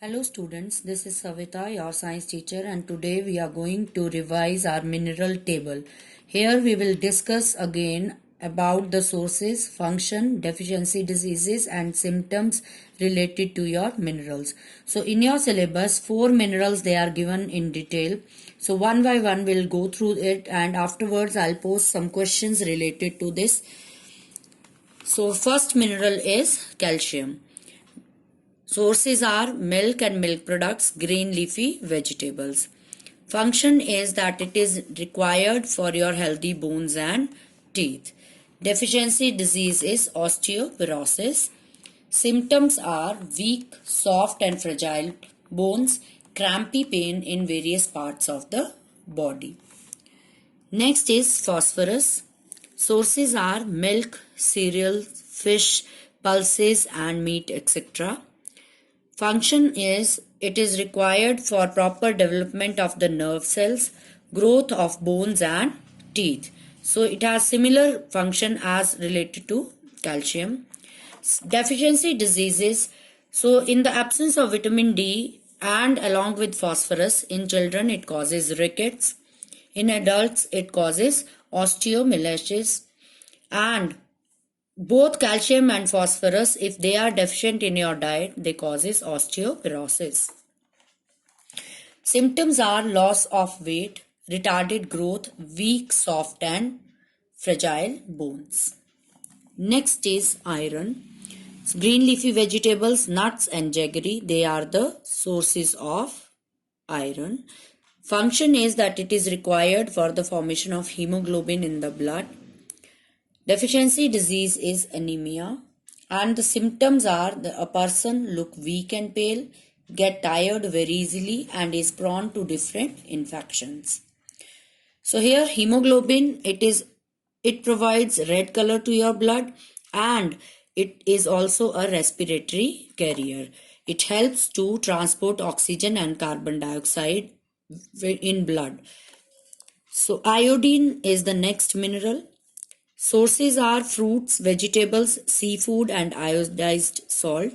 Hello students, this is Savita, your science teacher, and today we are going to revise our mineral table. Here we will discuss again about the sources, function, deficiency diseases and symptoms related to your minerals. So in your syllabus, 4 minerals they are given in detail. So one by one we'll go through it and afterwards I'll post some questions related to this. So first mineral is calcium. Sources are milk and milk products, green leafy vegetables. Function is that it is required for your healthy bones and teeth. Deficiency disease is osteoporosis. Symptoms are weak, soft and fragile bones, crampy pain in various parts of the body. Next is phosphorus. Sources are milk, cereals, fish, pulses and meat, etc. Function is it is required for proper development of the nerve cells, growth of bones and teeth. So it has similar function as related to calcium. Deficiency diseases. So in the absence of vitamin D and along with phosphorus in children it causes rickets. In adults it causes osteomyelitis, and both calcium and phosphorus, if they are deficient in your diet, they causes osteoporosis. Symptoms are loss of weight, retarded growth, weak, soft and fragile bones. Next is iron. Green leafy vegetables, nuts and jaggery, they are the sources of iron. Function is that it is required for the formation of hemoglobin in the blood. Deficiency disease is anemia, and the symptoms are that a person look weak and pale, get tired very easily and is prone to different infections. So here hemoglobin, it provides red color to your blood and it is also a respiratory carrier. It helps to transport oxygen and carbon dioxide in blood. So iodine is the next mineral. Sources are fruits, vegetables, seafood and iodized salt.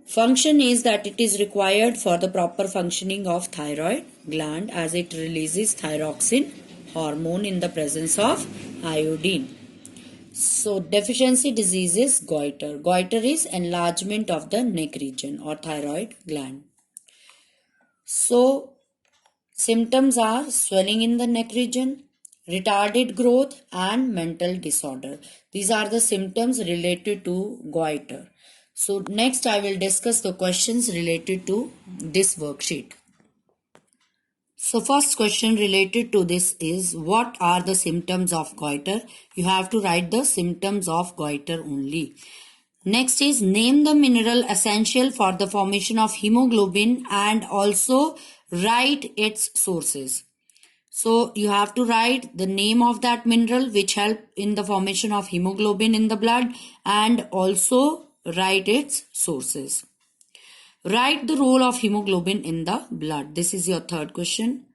Function is that it is required for the proper functioning of thyroid gland as it releases thyroxine hormone in the presence of iodine. So deficiency disease is goiter. Goiter is enlargement of the neck region or thyroid gland. So symptoms are swelling in the neck region, retarded growth and mental disorder. These are the symptoms related to goiter. So next I will discuss the questions related to this worksheet. So first question related to this is, what are the symptoms of goiter? You have to write the symptoms of goiter only. Next is, name the mineral essential for the formation of hemoglobin and also write its sources. So you have to write the name of that mineral which help in the formation of hemoglobin in the blood and also write its sources. Write the role of hemoglobin in the blood. This is your third question.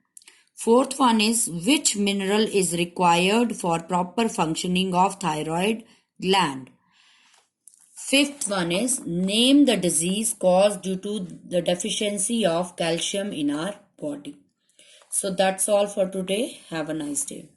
Fourth one is, which mineral is required for proper functioning of thyroid gland? Fifth one is, name the disease caused due to the deficiency of calcium in our body. So that's all for today. Have a nice day.